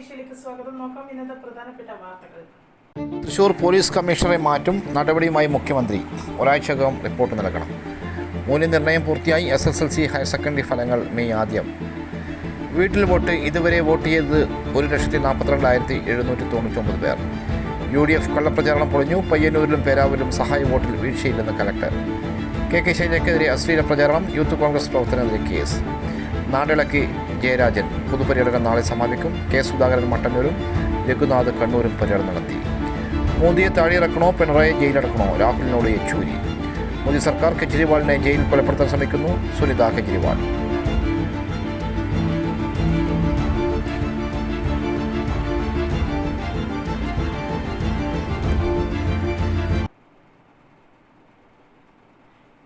പ്രതീക്ഷയിലേക്ക് സ്വാഗതം. നോക്കാം ഇന്നത്തെ പ്രധാനപ്പെട്ട വാർത്തകൾ. തൃശൂർ പോലീസ് കമ്മീഷണറെ മാറ്റും നടപടിയുമായി മുഖ്യമന്ത്രി. ഒരാഴ്ചക്കകം റിപ്പോർട്ട് നൽകണം. മൂല്യനിർണ്ണയം പൂർത്തിയായി. SSLC ഹയർ സെക്കൻഡറി ഫലങ്ങൾ മെയ് 1. വീട്ടിൽ വോട്ട്. ഇതുവരെ വോട്ട് ചെയ്തത് 1,42,799 പേർ. UDF കള്ളപ്രചാരണം പൊളിഞ്ഞു. പയ്യന്നൂരിലും പേരാവൂരിലും സഹായ വോട്ടിൽ വീഴ്ചയില്ലെന്ന് കലക്ടർ. KK ശൈലജയ്ക്കെതിരെ അശ്ലീല പ്രചാരണം. യൂത്ത് കോൺഗ്രസ് പ്രവർത്തനെതിരെ കേസ്. നാടിളക്കി ജയരാജൻ. പൊതുപര്യടനം നാളെ സമാപിക്കും. K. സുധാകരൻ മട്ടന്നൂരും രഘുനാഥ് കണ്ണൂരും പര്യടനം നടത്തി. മോദിയെ താഴെയിറക്കണോ പിണറായി ജയിലടക്കണോ? രാഹുലിനോട് യെച്ചൂരി. മോദി സർക്കാർ കെജ്രിവാളിനെ ജയിലിൽ കൊലപ്പെടുത്താൻ ശ്രമിക്കുന്നു. സുനിത കെജ്രിവാൾ.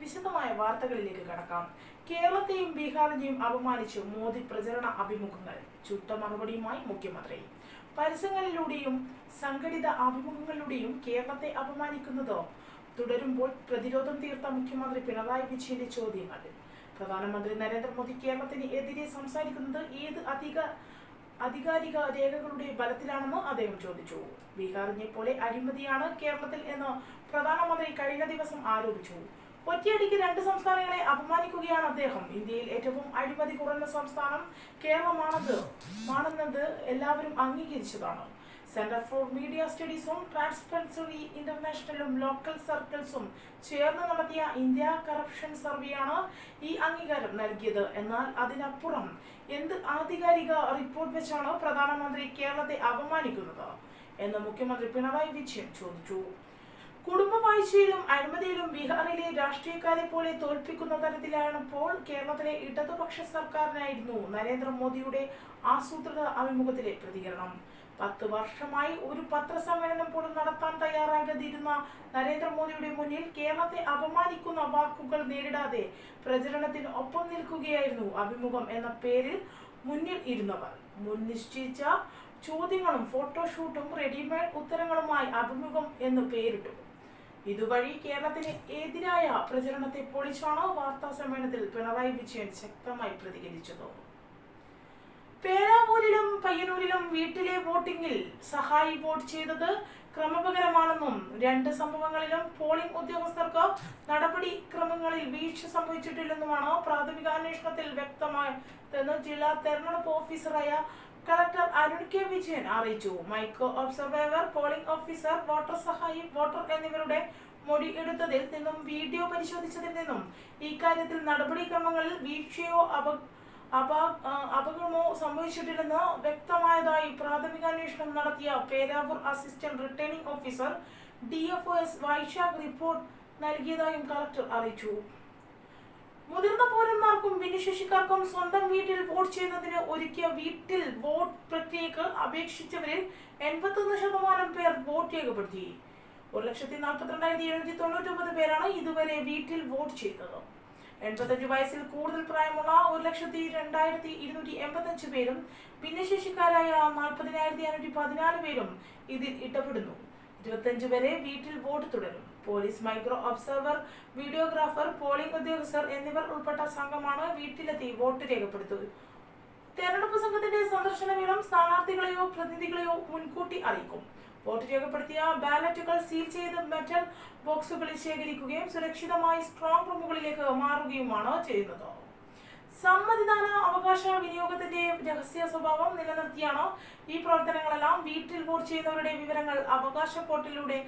വിശദമായ വാർത്തകളിലേക്ക് കടക്കാം. കേരളത്തെയും ബീഹാറിനെയും അപമാനിച്ച് മോദി പ്രചരണ അഭിമുഖങ്ങൾ. ചുട്ട മറുപടിയുമായി മുഖ്യമന്ത്രി. പരസ്യങ്ങളിലൂടെയും സംഘടിത അഭിമുഖങ്ങളിലൂടെയും കേരളത്തെ അപമാനിക്കുന്നത് തുടരുമ്പോൾ പ്രതിരോധം തീർത്ത മുഖ്യമന്ത്രി പിണറായി വിജയന്റെ ചോദ്യങ്ങൾ. പ്രധാനമന്ത്രി നരേന്ദ്രമോദി കേരളത്തിന് എതിരെ സംസാരിക്കുന്നത് ഏത് ആധികാരിക രേഖകളുടെ ബലത്തിലാണെന്ന് അദ്ദേഹം ചോദിച്ചു. ബീഹാറിനെ പോലെ അഴിമതിയാണ് കേരളത്തിൽ എന്ന് പ്രധാനമന്ത്രി കഴിഞ്ഞ ദിവസം ആരോപിച്ചു. ഒറ്റയടിക്ക് 2 സംസ്ഥാനങ്ങളെ അപമാനിക്കുകയാണ് അദ്ദേഹം. ഇന്ത്യയിൽ ഏറ്റവും അഴിമതി കുറഞ്ഞ സംസ്ഥാനം കേരളമാണെന്നത് എല്ലാവരും അംഗീകരിച്ചതാണ്. സെന്റർ ഫോർ മീഡിയ സ്റ്റഡീസും ട്രാൻസ്പെറൻസി ഇന്റർനാഷണലും ലോക്കൽ സർക്കിൾസും ചേർന്ന് നടത്തിയ ഇന്ത്യ കറപ്ഷൻ സർവേയാണ് ഈ അംഗീകാരം നൽകിയത്. എന്നാൽ അതിനപ്പുറം എന്ത് ആധികാരിക റിപ്പോർട്ട് വെച്ചാണ് പ്രധാനമന്ത്രി കേരളത്തെ അപമാനിക്കുന്നത് എന്ന് മുഖ്യമന്ത്രി പിണറായി വിജയൻ ചോദിച്ചു. കുടുംബ വാഴ്ചയിലും അഴിമതിയിലും ബീഹാറിലെ രാഷ്ട്രീയക്കാരെ പോലെ തോൽപ്പിക്കുന്ന തരത്തിലാണിപ്പോൾ കേരളത്തിലെ ഇടതുപക്ഷ സർക്കാരിനായിരുന്നു നരേന്ദ്രമോദിയുടെ ആസൂത്രിത അഭിമുഖത്തിലെ പ്രതികരണം. 10 വർഷമായി ഒരു പത്രസമ്മേളനം പോലും നടത്താൻ തയ്യാറാകാതിരുന്ന നരേന്ദ്രമോദിയുടെ മുന്നിൽ കേരളത്തെ അപമാനിക്കുന്ന വാക്കുകൾ നേരിടാതെ പ്രചരണത്തിന് ഒപ്പം നിൽക്കുകയായിരുന്നു അഭിമുഖം എന്ന പേരിൽ മുന്നിൽ ഇരുന്നവർ. മുൻ നിശ്ചയിച്ച ചോദ്യങ്ങളും ഫോട്ടോഷൂട്ടും റെഡിമെയ്ഡ് ഉത്തരങ്ങളുമായി അഭിമുഖം എന്ന് പേരിട്ടു. ഇതുവഴി കേരളത്തിന് എതിരായ പ്രചരണത്തെ പൊളിച്ചാണ് വാർത്താ സമ്മേളനത്തിൽ പിണറായി വിജയൻ ശക്തമായി പ്രതികരിച്ചത്. പേരാവൂരിലും പയ്യന്നൂരിലും വീട്ടിലെ വോട്ടിംഗിൽ സഹായി വോട്ട് ചെയ്തത് ക്രമപകരമാണെന്നും 2 സംഭവങ്ങളിലും പോളിംഗ് ഉദ്യോഗസ്ഥർക്ക് നടപടിക്രമങ്ങളിൽ വീഴ്ച സംഭവിച്ചിട്ടില്ലെന്നുമാണ് പ്രാഥമിക അന്വേഷണത്തിൽ വ്യക്തമായതെന്ന് ജില്ലാ തെരഞ്ഞെടുപ്പ് ഓഫീസറായ കളക്ടർ അരുൺ K. വിജയൻ അറിയിച്ചു. Micro observer, polling officer, voter സഹായി, വോട്ടർ എന്നിവരുടെ മൊഴി എടുത്തതിൽ നിന്നും വീഡിയോ പരിശോധിച്ചതിൽ നിന്നും ഇക്കാര്യത്തിൽ നടപടിക്രമങ്ങളിൽ വീഴ്ചയോ അപകടമോ സംഭവിച്ചിട്ടില്ലെന്ന് വ്യക്തമായതായി പ്രാഥമികാന്വേഷണം നടത്തിയ Peravoor assistant returning officer DFOS Vaisakh report നൽകിയതായും കളക്ടർ അറിയിച്ചു. മുതിർന്ന പൗരന്മാർക്കും ഭിന്നശേഷിക്കാർക്കും സ്വന്തം വീട്ടിൽ വോട്ട് ചെയ്യുന്നതിന് ഒരുക്കിയ വീട്ടിൽ വോട്ട് പ്രക്രിയക്ക് അപേക്ഷിച്ചവരിൽ 81% പേർ വോട്ട് രേഖപ്പെടുത്തി. 1,42,799 പേരാണ് ഇതുവരെ വീട്ടിൽ വോട്ട് ചെയ്തത്. 85 വയസ്സിൽ കൂടുതൽ പ്രായമുള്ള 1,02,285 പേരും ഭിന്നശേഷിക്കാരായ 40,514 പേരും ഇതിൽ ഇടപെടുന്നു. 25 വരെ വീട്ടിൽ വോട്ട് തുടരും. Police, micro observer, videographer, polling ഉദ്യോഗസ്ഥർ എന്നിവർ ഉൾപ്പെട്ട സംഘമാണ് വീട്ടിലെത്തി വോട്ട് രേഖപ്പെടുത്തുക. തെരഞ്ഞെടുപ്പ് സംഘത്തിന്റെ സന്ദർശന വേളം സ്ഥാനാർത്ഥികളെയോ പ്രതിനിധികളെയോ മുൻകൂട്ടി അറിയിക്കും. വോട്ട് രേഖപ്പെടുത്തിയ ബാലറ്റുകൾ സീൽ ചെയ്ത് മെറ്റൽ ബോക്സുകളിൽ ശേഖരിക്കുകയും സുരക്ഷിതമായി സ്ട്രോങ് റൂമുകളിലേക്ക് മാറുകയുമാണ് ചെയ്യുന്നത്. സമ്മതിദാന അവകാശ വിനിയോഗത്തിന്റെ രഹസ്യ സ്വഭാവം നിലനിർത്തിയാണ് ഈ പ്രവർത്തനങ്ങളെല്ലാം. വീട്ടിൽ വോട്ട് ചെയ്യുന്നവരുടെ വിവരങ്ങൾ അവകാശ പോർട്ടലിലൂടെ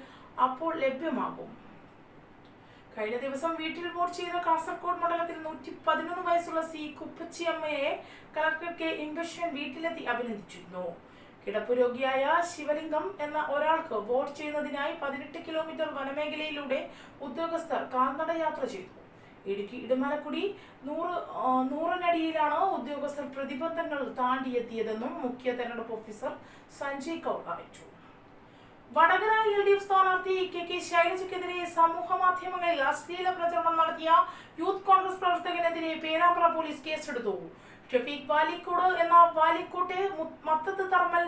അപ്പോൾ ലഭ്യമാകും. കഴിഞ്ഞ ദിവസം വീട്ടിൽ വോട്ട് ചെയ്ത കാസർഗോഡ് മണ്ഡലത്തിൽ 111 വയസ്സുള്ള C. കുപ്പച്ചിയമ്മയെ കളക്ടർ K. ഇംബഷൻ വീട്ടിലെത്തി അഭിനന്ദിച്ചിരുന്നു. കിടപ്പ് രോഗിയായ ശിവലിംഗം എന്ന ഒരാൾക്ക് വോട്ട് ചെയ്യുന്നതിനായി 18 കിലോമീറ്റർ വനമേഖലയിലൂടെ ഉദ്യോഗസ്ഥർ കാൽനട യാത്ര ചെയ്തു. ഇടുക്കി ഇടമലക്കുടി നൂറനടിയിലാണ് ഉദ്യോഗസ്ഥർ പ്രതിബന്ധങ്ങൾ താണ്ടിയെത്തിയതെന്നും മുഖ്യ തെരഞ്ഞെടുപ്പ് ഓഫീസർ സഞ്ജയ് കൗൾ അറിയിച്ചു. വടകര LDF സ്ഥാനാർത്ഥി KK ശൈലജയ്ക്കെതിരെ സമൂഹ മാധ്യമങ്ങളിൽ അശ്ലീല പ്രചരണം നടത്തിയ യൂത്ത് കോൺഗ്രസ് പ്രവർത്തകനെതിരെ പേരാമ്പ്ര പോലീസ് കേസെടുത്തു. ഷെഫീഖ് വാലിക്കോട് എന്ന വാലിക്കോട്ടെ മത്തത്ത് തർമൽ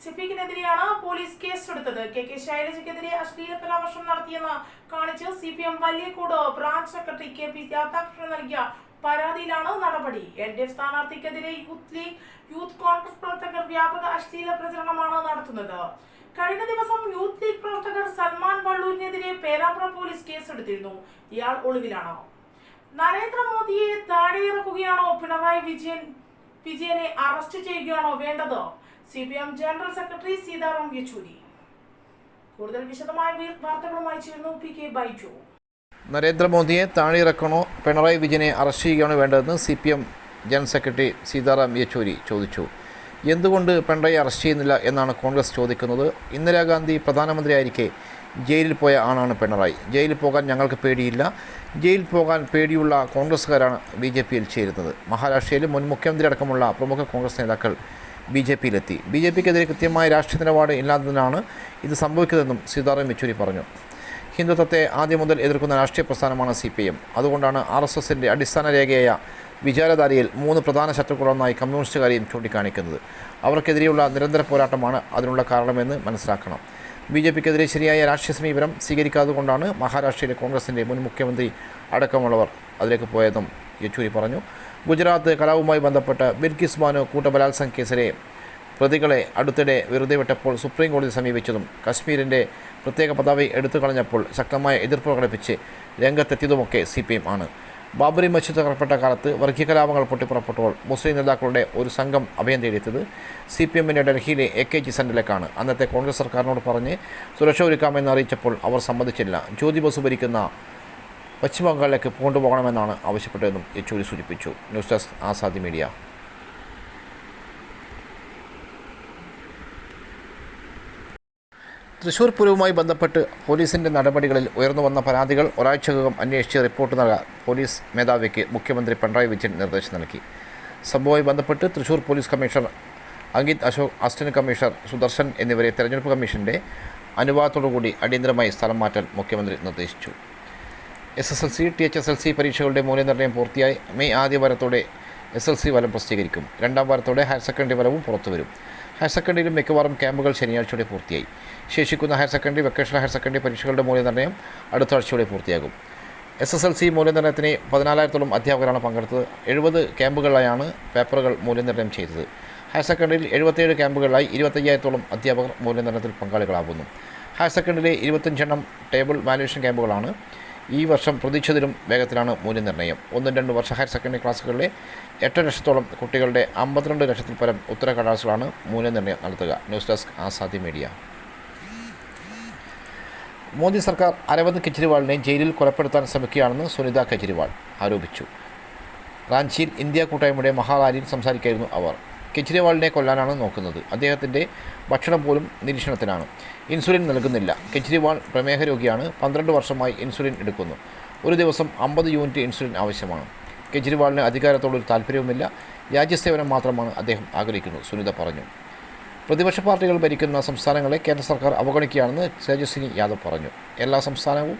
ഷെഫീഖിനെതിരെയാണ് പോലീസ് കേസെടുത്തത്. KK ശൈലജയ്ക്കെതിരെ അശ്ലീല പരാമർശം നടത്തിയെന്ന് കാണിച്ച് CPM Valikode branch secretary KP Radhakrishnan നൽകിയ പരാതിയിലാണ് നടപടി. LDF സ്ഥാനാർത്ഥിക്കെതിരെ യൂത്ത് കോൺഗ്രസ് പ്രവർത്തകർ വ്യാപക അശ്ലീല പ്രചരണമാണ് നടത്തുന്നത്. കഴിഞ്ഞ ദിവസം യൂത്ത് ലീഗ് പ്രവർത്തകർ സൽമാൻ വള്ളൂരിനെതിരെ പേരാമ്പ്ര പോലീസ് കേസെടുത്തിരുന്നു. ഇയാൾ ഒളിവിലാണ്. നരേന്ദ്രമോദിയെ താഴെയിറക്കുകയാണോ പിണറായി വിജയനെ അറസ്റ്റ് ചെയ്യുകയാണോ വേണ്ടത്? CPM general secretary Sitaram Yechury കൂടുതൽ വിശദമായ വാർത്തകളുമായി ചേർന്നു PK ബൈജു. നരേന്ദ്രമോദിയെ താഴെയിറക്കണോ പിണറായി വിജയനെ അറസ്റ്റ് ചെയ്യുകയാണോ വേണ്ടതെന്ന് CPM general secretary Sitaram Yechury ചോദിച്ചു. എന്തുകൊണ്ട് പിണറായി അറസ്റ്റ് ചെയ്യുന്നില്ല എന്നാണ് കോൺഗ്രസ് ചോദിക്കുന്നത്. ഇന്ദിരാഗാന്ധി പ്രധാനമന്ത്രിയായിരിക്കെ ജയിലിൽ പോയ ആളാണ് പിണറായി. ജയിലിൽ പോകാൻ ഞങ്ങൾക്ക് പേടിയില്ല. ജയിലിൽ പോകാൻ പേടിയുള്ള കോൺഗ്രസ്സുകാരാണ് BJPയിൽ ചേരുന്നത്. മഹാരാഷ്ട്രയിൽ മുൻ മുഖ്യമന്ത്രി അടക്കമുള്ള പ്രമുഖ കോൺഗ്രസ് നേതാക്കൾ BJPയിലെത്തി. BJPക്കെതിരെ കൃത്യമായ രാഷ്ട്രീയ നിലപാട് ഇല്ലാത്തതിനാണ് ഇത് സംഭവിക്കുന്നതെന്നും സീതാറാം യെച്ചൂരി പറഞ്ഞു. ഹിന്ദുത്വത്തെ ആദ്യം മുതൽ എതിർക്കുന്ന രാഷ്ട്രീയ പ്രസ്ഥാനമാണ് CPM. അതുകൊണ്ടാണ് RSSൻ്റെ അടിസ്ഥാന രേഖയായ വിചാരധാരയിൽ 3 പ്രധാന ശത്രുക്കളൊന്നായി കമ്മ്യൂണിസ്റ്റുകാരെയും ചൂണ്ടിക്കാണിക്കുന്നത്. അവർക്കെതിരെയുള്ള നിരന്തര പോരാട്ടമാണ് അതിനുള്ള കാരണമെന്ന് മനസ്സിലാക്കണം. BJPക്കെതിരെ ശരിയായ രാഷ്ട്രീയ സമീപനം സ്വീകരിക്കാത്തതുകൊണ്ടാണ് മഹാരാഷ്ട്രയിലെ കോൺഗ്രസിൻ്റെ മുൻ മുഖ്യമന്ത്രി അടക്കമുള്ളവർ അതിലേക്ക് പോയതെന്നും യെച്ചൂരി പറഞ്ഞു. ഗുജറാത്ത് കലാപവുമായി ബന്ധപ്പെട്ട് ബിൽക്കിസ് ബാനു കൂട്ടബലാത്സംഗ കേസിലെ പ്രതികളെ അടുത്തിടെ വെറുതെ വിട്ടപ്പോൾ സുപ്രീം കോടതി സമീപിച്ചതും കശ്മീരിൻ്റെ പ്രത്യേക പദവി എടുത്തു കളഞ്ഞപ്പോൾ ശക്തമായ എതിർപ്പ് പ്രകടിപ്പിച്ച് രംഗത്തെത്തിയതുമൊക്കെ CPM ആണ്. ബാബറി മസ്ജിദ് തകർക്കപ്പെട്ട കാലത്ത് വർഗീയ കലാപങ്ങൾ പൊട്ടിപ്പുറപ്പെട്ടപ്പോൾ മുസ്ലിം നേതാക്കളുടെ ഒരു സംഘം അഭയം തേടിയെത്തിയത് CPMൻ്റെ ഡൽഹിയിലെ AKG സെൻറ്ററിലേക്കാണ്. അന്നത്തെ കോൺഗ്രസ് സർക്കാരിനോട് പറഞ്ഞ് സുരക്ഷ ഒരുക്കാമെന്ന് അറിയിച്ചപ്പോൾ അവർ സമ്മതിച്ചില്ല. ജ്യോതി ബസു ഭരിക്കുന്ന പശ്ചിമ ബംഗാളിലേക്ക് കൊണ്ടുപോകണമെന്നാണ് ആവശ്യപ്പെട്ടതെന്നും യെച്ചൂരി സൂചിപ്പിച്ചു. News desk Azadi media. Thrissur പൂരവുമായി ബന്ധപ്പെട്ട് പോലീസിൻ്റെ നടപടികളിൽ ഉയർന്നു വന്ന പരാതികൾ ഒരാഴ്ചക്കകം അന്വേഷിച്ച് റിപ്പോർട്ട് നൽകാൻ പോലീസ് മേധാവിക്ക് മുഖ്യമന്ത്രി പിണറായി വിജയൻ നിർദ്ദേശം നൽകി. സംഭവവുമായി ബന്ധപ്പെട്ട് Thrissur police commissioner Ankit Ashok, assistant commissioner Sudarshan എന്നിവരെ തെരഞ്ഞെടുപ്പ് കമ്മീഷൻ്റെ അനുവാദത്തോടുകൂടി അടിയന്തരമായി സ്ഥലം മാറ്റാൻ മുഖ്യമന്ത്രി നിർദ്ദേശിച്ചു. SSLC, THSLC പരീക്ഷകളുടെ മൂല്യനിർണ്ണയം പൂർത്തിയായി. മെയ് ആദ്യ വാരത്തോടെ SLC ഫലം പ്രസിദ്ധീകരിക്കും. രണ്ടാം വാരത്തോടെ ഹയർ സെക്കൻഡറി ഫലവും പുറത്തുവരും. ഹയർ സെക്കൻഡറിയിലും മിക്കവാറും ക്യാമ്പുകൾ ശനിയാഴ്ചയോടെ പൂർത്തിയായി. ശേഷിക്കുന്ന higher secondary, vocational higher secondary പരീക്ഷകളുടെ മൂല്യനിർണ്ണയം അടുത്ത ആഴ്ചയോടെ പൂർത്തിയാകും. SSLC മൂല്യനിർണ്ണയത്തിന് 14,000-ഓളം അധ്യാപകരാണ് പങ്കെടുത്തത്. 70 ക്യാമ്പുകളിലായാണ് പേപ്പറുകൾ മൂല്യനിർണ്ണയം ചെയ്തത്. ഹയർ സെക്കൻഡറിയിൽ 77 ക്യാമ്പുകളിലായി 25,000-ഓളം അധ്യാപകർ മൂല്യനിർണ്ണയത്തിൽ പങ്കാളികളാകുന്നു. ഹയർ സെക്കൻഡറിയിലെ 25 എണ്ണം ടേബിൾ വാല്യുവേഷൻ ക്യാമ്പുകളാണ്. ഈ വർഷം പ്രതീക്ഷിച്ചതിലും വേഗത്തിലാണ് മൂല്യനിർണ്ണയം. 1-2 വർഷ ഹയർ സെക്കൻഡറി ക്ലാസ്സുകളിലെ 8 ലക്ഷത്തോളം കുട്ടികളുടെ 52 ലക്ഷത്തിൽ പരം ഉത്തര കടലാസുകളാണ് മൂല്യനിർണ്ണയം നടത്തുക. News desk Azadi media. Modi സർക്കാർ അരവിന്ദ് കെജ്രിവാളിനെ ജയിലിൽ കൊലപ്പെടുത്താൻ ശ്രമിക്കുകയാണെന്ന് സുനിത കെജ്രിവാൾ ആരോപിച്ചു. റാഞ്ചിയിൽ ഇന്ത്യ കൂട്ടായ്മയുടെ മഹാറാലിയിൽ സംസാരിക്കുകയായിരുന്നു അവർ. കെജ്രിവാളിനെ കൊല്ലാനാണ് നോക്കുന്നത്. അദ്ദേഹത്തിൻ്റെ ഭക്ഷണം പോലും നിരീക്ഷണത്തിലാണ്. ഇൻസുലിൻ നൽകുന്നില്ല. കെജ്രിവാൾ പ്രമേഹ രോഗിയാണ്. 12 വർഷമായി ഇൻസുലിൻ എടുക്കുന്നു. ഒരു ദിവസം 50 യൂണിറ്റ് ഇൻസുലിൻ ആവശ്യമാണ്. കെജ്രിവാളിന് അധികാരത്തോടൊരു താല്പര്യവുമില്ല. രാജ്യസേവനം മാത്രമാണ് അദ്ദേഹം ആഗ്രഹിക്കുന്നത്, സുനിത പറഞ്ഞു. പ്രതിപക്ഷ പാർട്ടികൾ ഭരിക്കുന്ന സംസ്ഥാനങ്ങളെ കേന്ദ്ര സർക്കാർ അവഗണിക്കുകയാണെന്ന് തേജസ്വിനി യാദവ് പറഞ്ഞു. എല്ലാ സംസ്ഥാനവും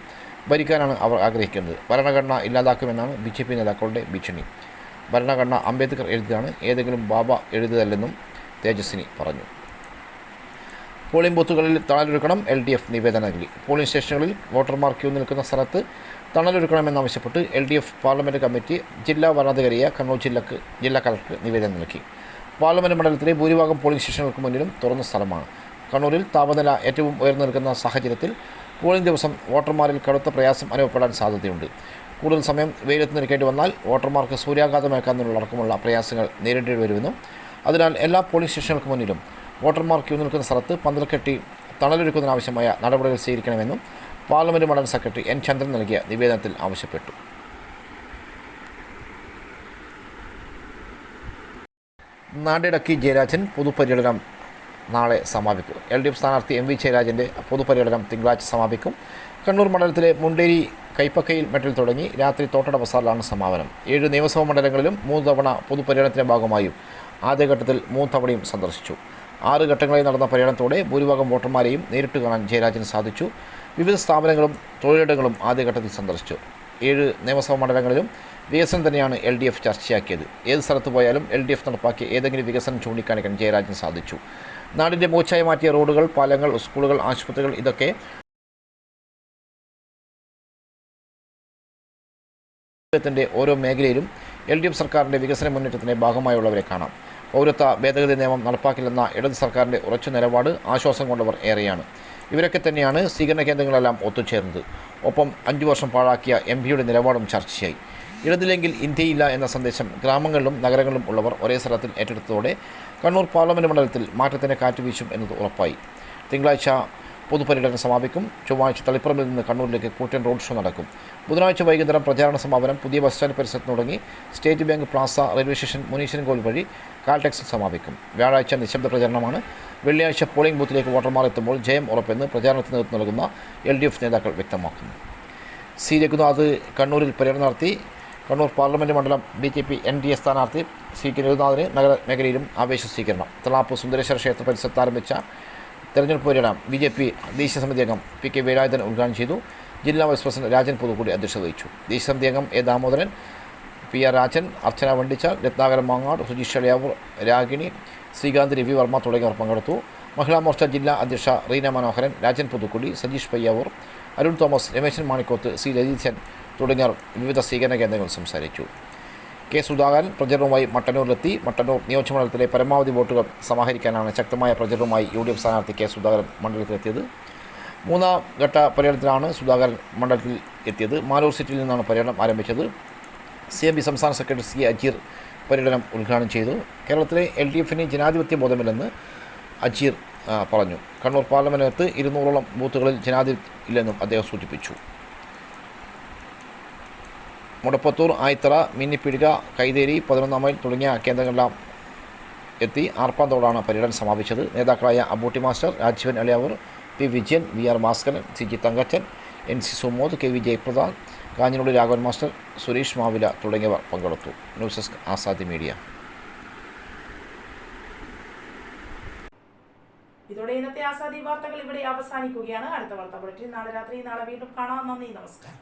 ഭരിക്കാനാണ് അവർ ആഗ്രഹിക്കുന്നത്. ഭരണഘടന ഇല്ലാതാക്കുമെന്നാണ് BJP നേതാക്കളുടെ ഭീഷണി. ഭരണഘടന അംബേദ്കർ എഴുതിയതാണ്, ഏതെങ്കിലും ബാബ എഴുതിയതല്ലെന്നും തേജസ്വിനി പറഞ്ഞു. പോളിംഗ് ബൂത്തുകളിൽ തണലൊരുക്കണം LDF നിവേദനം നൽകി. പോളിംഗ് സ്റ്റേഷനുകളിൽ വോട്ടർമാർ ക്യൂ നിൽക്കുന്ന സ്ഥലത്ത് തണലൊരുക്കണമെന്നാവശ്യപ്പെട്ട് LDF പാർലമെൻറ്റ് കമ്മിറ്റി ജില്ലാ വരണാധികാരിയായ കണ്ണൂർ ജില്ലാ കളക്ടർ നിവേദനം നൽകി. പാർലമെൻറ്റ് മണ്ഡലത്തിലെ ഭൂരിഭാഗം പോളിംഗ് സ്റ്റേഷനുകൾക്ക് മുന്നിലും തുറന്ന സ്ഥലമാണ്. കണ്ണൂരിൽ താപനില ഏറ്റവും ഉയർന്നു നിൽക്കുന്ന സാഹചര്യത്തിൽ പോളിംഗ് ദിവസം വോട്ടർമാരിൽ കടുത്ത പ്രയാസം അനുഭവപ്പെടാൻ സാധ്യതയുണ്ട്. കൂടുതൽ സമയം വെയിലത്ത് നിൽക്കേണ്ടി വന്നാൽ വോട്ടർമാർക്ക് സൂര്യാഘാതമേക്കാവുന്നതടക്കമുള്ള പ്രയാസങ്ങൾ നേരിടേണ്ടി വരുമെന്നും അതിനാൽ എല്ലാ പോളിംഗ് സ്റ്റേഷനുകൾക്ക് മുന്നിലും വോട്ടർമാർ ക്യൂ നിൽക്കുന്ന സ്ഥലത്ത് പന്തൽ കെട്ടി തണലൊരുക്കുന്നതിനാവശ്യമായ നടപടികൾ സ്വീകരിക്കണമെന്നും പാർലമെൻറ്റ് മണ്ഡലം സെക്രട്ടറി N. ചന്ദ്രൻ നൽകിയ നിവേദനത്തിൽ ആവശ്യപ്പെട്ടു. നാടിടക്കി ജയരാജൻ പൊതുപര്യടനം നാളെ സമാപിക്കും. LDF സ്ഥാനാർത്ഥി MV ജയരാജൻ്റെ പൊതുപര്യടനം തിങ്കളാഴ്ച സമാപിക്കും. കണ്ണൂർ മണ്ഡലത്തിലെ മുണ്ടേരി കൈപ്പക്കയിൽ മെട്ടിൽ തുടങ്ങി രാത്രി തോട്ടട ബസാറിലാണ് സമാപനം. 7 നിയമസഭാ മണ്ഡലങ്ങളിലും 3 തവണ പൊതുപര്യടനത്തിൻ്റെ ഭാഗമായും ആദ്യഘട്ടത്തിൽ 3 തവണയും സന്ദർശിച്ചു. 6 ഘട്ടങ്ങളിൽ നടന്ന പര്യടനത്തോടെ ഭൂരിഭാഗം വോട്ടർമാരെയും നേരിട്ട് കാണാൻ ജയരാജന് സാധിച്ചു. വിവിധ സ്ഥാപനങ്ങളും തൊഴിലിടങ്ങളും ആദ്യഘട്ടത്തിൽ സന്ദർശിച്ചു. 7 നിയമസഭാ മണ്ഡലങ്ങളിലും വികസനം തന്നെയാണ് LDF ചർച്ചയാക്കിയത്. ഏത് സ്ഥലത്ത് പോയാലും LDF നടപ്പാക്കിയ ഏതെങ്കിലും വികസനം ചൂണ്ടിക്കാണിക്കാൻ ജയരാജന് സാധിച്ചു. നാടിൻ്റെ മോച്ചായി മാറ്റിയ റോഡുകൾ, പാലങ്ങൾ, സ്കൂളുകൾ, ആശുപത്രികൾ ഇതൊക്കെ ത്തിൻ്റെ ഓരോ മേഖലയിലും LDF സർക്കാരിൻ്റെ വികസന മുന്നേറ്റത്തിൻ്റെ ഭാഗമായുള്ളവരെ കാണാം. പൗരത്വ ഭേദഗതി നിയമം നടപ്പാക്കില്ലെന്ന ഇടത് സർക്കാരിൻ്റെ ഉറച്ച നിലപാട് ആശ്വാസം കൊണ്ടവർ ഏറെയാണ്. ഇവരൊക്കെ തന്നെയാണ് സ്വീകരണ കേന്ദ്രങ്ങളെല്ലാം ഒത്തുചേർന്നത്. ഒപ്പം 5 വർഷം പാഴാക്കിയ MP-യുടെ നിലപാടും ചർച്ചയായി. ഇടതില്ലെങ്കിൽ ഇന്ത്യയില്ല എന്ന സന്ദേശം ഗ്രാമങ്ങളിലും നഗരങ്ങളിലും ഉള്ളവർ ഒരേ സ്ഥലത്തിൽ ഏറ്റെടുത്തതോടെ കണ്ണൂർ പാർലമെൻറ്റ് മണ്ഡലത്തിൽ മാറ്റത്തിൻ്റെ കാറ്റ് വീശും എന്നത് ഉറപ്പായി. തിങ്കളാഴ്ച പൊതുപര്യടനം സമാപിക്കും. ചൊവ്വാഴ്ച തളിപ്പറമ്പിൽ നിന്ന് കണ്ണൂരിലേക്ക് കൂറ്റൻ റോഡ് ഷോ നടക്കും. ബുധനാഴ്ച വൈകുന്നേരം പ്രചാരണ സമാപനം പുതിയ ബസ് സ്റ്റാൻഡ് പരിസരത്ത് തുടങ്ങി State Bank plaza, railway station, Muneeswaran Kovil വഴി കാൽടെക്സിൽ സമാപിക്കും. വ്യാഴാഴ്ച നിശബ്ദ പ്രചരണമാണ്. വെള്ളിയാഴ്ച പോളിംഗ് ബൂത്തിലേക്ക് വോട്ടർമാർ എത്തുമ്പോൾ ജയം ഉറപ്പെന്ന് പ്രചാരണത്തിന് നേതൃത്വം നൽകുന്ന LDF നേതാക്കൾ വ്യക്തമാക്കുന്നു. സി രഘുനാഥ് കണ്ണൂരിൽ പര്യടനം നടത്തി. കണ്ണൂർ പാർലമെൻറ്റ് മണ്ഡലം BJP NDA സ്ഥാനാർത്ഥി CK രഘുനാഥിന് നഗരമേഖലയിലും ആവേശ സ്വീകരണം. തളാപ്പ് സുന്ദരേശ്വര ക്ഷേത്ര പരിസരത്ത് ആരംഭിച്ച തെരഞ്ഞെടുപ്പ് പര്യടനം BJP ദേശീയ സമിതി അംഗം PK വേലായുധൻ ഉദ്ഘാടനം ചെയ്തു. ജില്ലാ വൈസ് പ്രസിഡന്റ് രാജൻ പുതുക്കുടി അധ്യക്ഷത വഹിച്ചു. ദേശീയ സമിതി അംഗം A ദാമോദരൻ, PR രാജൻ, അർച്ചന വണ്ടിച്ചാൽ, രത്നാകരൻ മാങ്ങാട്, സുജീഷ് അളിയാവൂർ, രാഗിണി, ശ്രീകാന്ത് രവി വർമ്മ തുടങ്ങിയവർ പങ്കെടുത്തു. മഹിളാ മോർച്ച ജില്ലാ അധ്യക്ഷ റീന മനോഹരൻ, രാജൻ പുതുക്കുടി, സജീഷ് പയ്യാവൂർ, അരുൺ തോമസ്, രമേശൻ മാണിക്കോത്ത്, C ലതീശൻ തുടങ്ങിയവർ വിവിധ സ്വീകരണ കേന്ദ്രങ്ങളിൽ സംസാരിച്ചു. K സുധാകരൻ പ്രചരണവുമായി മട്ടന്നൂരിലെത്തി. മട്ടന്നൂർ നിയോജകമണ്ഡലത്തിലെ പരമാവധി വോട്ടുകൾ സമാഹരിക്കാനാണ് ശക്തമായ പ്രചരണവുമായി UDF സ്ഥാനാർത്ഥി K സുധാകരൻ മണ്ഡലത്തിലെത്തിയത്. 3ാം ഘട്ട പര്യടനത്തിലാണ് സുധാകരൻ മണ്ഡലത്തിൽ എത്തിയത്. മാലൂർ സിറ്റിയിൽ നിന്നാണ് പര്യടനം ആരംഭിച്ചത്. CMP സംസ്ഥാന സെക്രട്ടറി C അജീർ പര്യടനം ഉദ്ഘാടനം ചെയ്തു. കേരളത്തിലെ LDFന് ജനാധിപത്യ ബോധമില്ലെന്ന് അജീർ പറഞ്ഞു. കണ്ണൂർ പാർലമെൻറ്റിനകത്ത് 200ഓളം ബൂത്തുകളിൽ ജനാധിപത്യം ഇല്ലെന്നും അദ്ദേഹം സൂചിപ്പിച്ചു. മുടപ്പത്തൂർ, ആയിത്തറ, മിന്നിപ്പിടിക, കൈതേരി, 11 മൈൽ തുടങ്ങിയ കേന്ദ്രങ്ങളെല്ലാം എത്തി ആർപ്പാന്തോടാണ് പര്യടനം സമാപിച്ചത്. നേതാക്കളായ Abootty master, Rajeevan Aliyavoor, P Vijayan, VR Bhaskaran, CG Thankachan, NC Sumod, KV Jayaprasad, Kanjinulli Raghavan master, Suresh Mavila തുടങ്ങിയവർ പങ്കെടുത്തു. News desk Azadi media. ഇതോടെ ഇന്നത്തെ ആസാദി വാർത്തകൾ ഇവിടെ അവസാനിക്കുകയാണ്. അടുത്ത വാർത്താ ബുള്ളറ്റിൻ നാളെ രാത്രി വീണ്ടും കാണാം. നന്ദി, നമസ്കാരം.